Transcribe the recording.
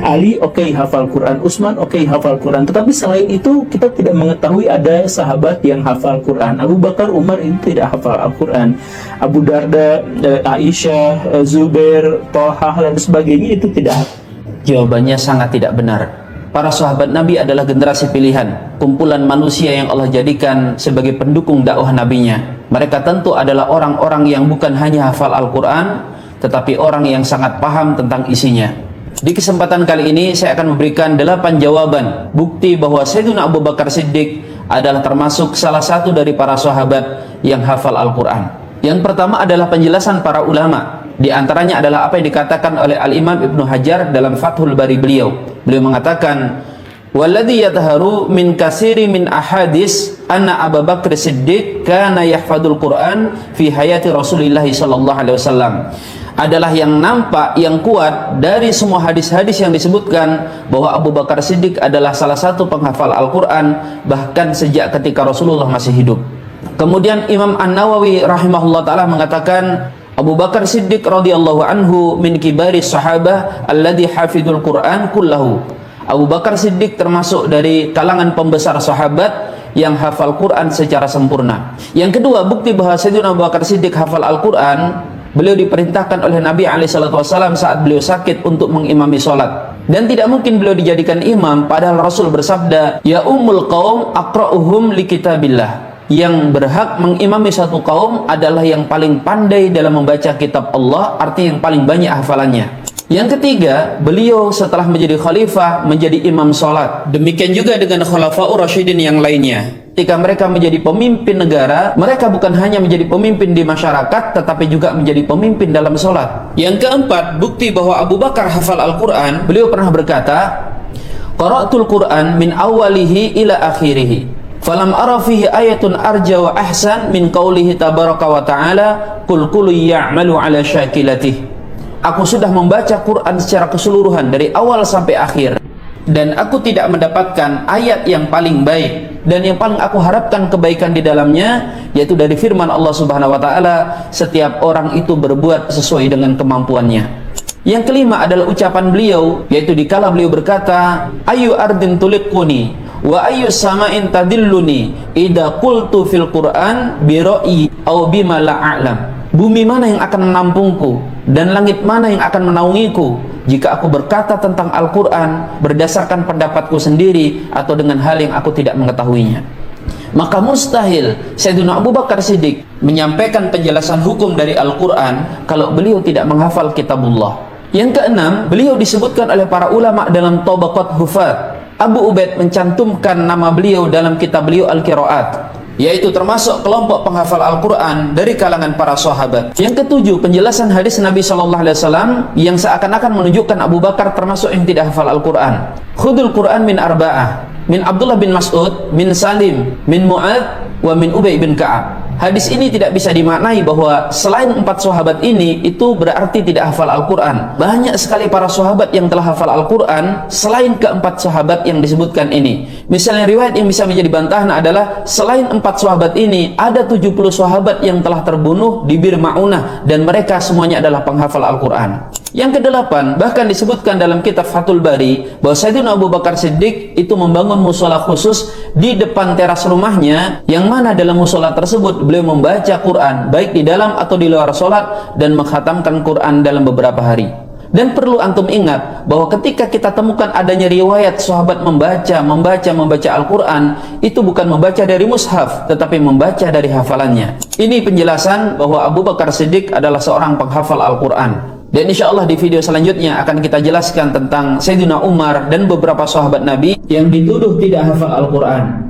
Ali hafal Quran, Utsman hafal Quran, tetapi selain itu kita tidak mengetahui ada sahabat yang hafal Quran. Abu Bakar, Umar itu tidak hafal Al-Quran. Abu Darda, Aisyah, Zubair, Thalhah dan sebagainya itu tidak. Jawabannya sangat tidak benar. Para sahabat Nabi adalah generasi pilihan, kumpulan manusia yang Allah jadikan sebagai pendukung dakwah Nabi-Nya. Mereka tentu adalah orang-orang yang bukan hanya hafal Al-Quran, tetapi orang yang sangat paham tentang isinya. Di kesempatan kali ini saya akan memberikan 8 jawaban bukti bahwa Sayyidina Abu Bakar Siddiq adalah termasuk salah satu dari para sahabat yang hafal Al-Quran. Yang pertama adalah penjelasan para ulama. Di antaranya adalah apa yang dikatakan oleh Al-Imam Ibnu Hajar dalam Fathul Bari beliau. Beliau mengatakan, "Walladzi yadharu min katsiri min ahadits anna Abu Bakar Siddiq kana yahfadzul Qur'an fi hayati Rasulillah sallallahu alaihi wasallam." Adalah yang nampak, yang kuat dari semua hadis-hadis yang disebutkan bahwa Abu Bakar Siddiq adalah salah satu penghafal Al-Quran bahkan sejak ketika Rasulullah masih hidup. Kemudian Imam An-Nawawi rahimahullah ta'ala mengatakan, Abu Bakar Siddiq radhiyallahu anhu min kibari sahabah alladhi hafidul Quran kullahu. Abu Bakar Siddiq termasuk dari kalangan pembesar sahabat yang hafal Quran secara sempurna. Yang kedua, bukti bahwa Sayyidina Abu Bakar Siddiq hafal Al-Quran, beliau diperintahkan oleh Nabi SAW saat beliau sakit untuk mengimami sholat. Dan tidak mungkin beliau dijadikan imam, padahal Rasul bersabda, "Ya ummul qaum aqra'uhum li kitabillah." Yang berhak mengimami satu kaum adalah yang paling pandai dalam membaca kitab Allah, artinya yang paling banyak hafalannya. Yang ketiga, beliau setelah menjadi khalifah menjadi imam sholat. Demikian juga dengan khulafaur rasyidin yang lainnya. Ketika mereka menjadi pemimpin negara, mereka bukan hanya menjadi pemimpin di masyarakat, tetapi juga menjadi pemimpin dalam sholat. Yang keempat, bukti bahwa Abu Bakar hafal Al-Quran, beliau pernah berkata, "Qara'tul Quran min awalihi ila akhirihi. Falam ara fihi ayatun arja wa ahsan min qawlihi tabaraka wa ta'ala qul kullu ya'malu ala syakilatih." Aku sudah membaca Quran secara keseluruhan dari awal sampai akhir, dan aku tidak mendapatkan ayat yang paling baik dan yang paling aku harapkan kebaikan di dalamnya, yaitu dari firman Allah Subhanahu wa ta'ala, setiap orang itu berbuat sesuai dengan kemampuannya. Yang kelima adalah ucapan beliau, yaitu dikala beliau berkata, "Ayu ardin tuliquni wa ayu sama'in tadilluni idza qultu fil Qur'an bi ra'yi aw bima la a'lam." Bumi mana yang akan menampungku dan langit mana yang akan menaungiku jika aku berkata tentang Al-Quran berdasarkan pendapatku sendiri atau dengan hal yang aku tidak mengetahuinya. Maka mustahil Sayyidina Abu Bakar Siddiq menyampaikan penjelasan hukum dari Al-Quran kalau beliau tidak menghafal kitabullah. Yang keenam, beliau disebutkan oleh para ulama dalam Tabaqat Hufat. Abu Ubaid mencantumkan nama beliau dalam kitab beliau Al-Qiraat, yaitu termasuk kelompok penghafal Al-Quran dari kalangan para sahabat. Yang ketujuh, penjelasan hadis Nabi SAW yang seakan-akan menunjukkan Abu Bakar termasuk yang tidak hafal Al-Quran. Khudul Quran min arba'ah, min Abdullah bin Mas'ud, min Salim, min Mu'ad, wa min Ubay bin Ka'ab. Hadis ini tidak bisa dimaknai bahwa selain 4 sahabat ini itu berarti tidak hafal Al-Quran. Banyak sekali para sahabat yang telah hafal Al-Quran selain ke-4 sahabat yang disebutkan ini. Misalnya riwayat yang bisa menjadi bantahan adalah selain 4 sahabat ini ada 70 sahabat yang telah terbunuh di Bir Ma'unah, dan mereka semuanya adalah penghafal Al-Quran. Yang kedelapan, bahkan disebutkan dalam kitab Fathul Bari bahwa Sayyidina Abu Bakar Siddiq itu membangun musola khusus di depan teras rumahnya, yang mana dalam musola tersebut beliau membaca Quran baik di dalam atau di luar sholat dan mengkhatamkan Quran dalam beberapa hari. Dan perlu antum ingat bahwa ketika kita temukan adanya riwayat sahabat membaca Al-Quran, itu bukan membaca dari mushaf, tetapi membaca dari hafalannya. Ini penjelasan bahwa Abu Bakar Siddiq adalah seorang penghafal Al-Quran. Dan insya Allah di video selanjutnya akan kita jelaskan tentang Sayyidina Umar dan beberapa sahabat Nabi yang dituduh tidak hafal Al-Quran.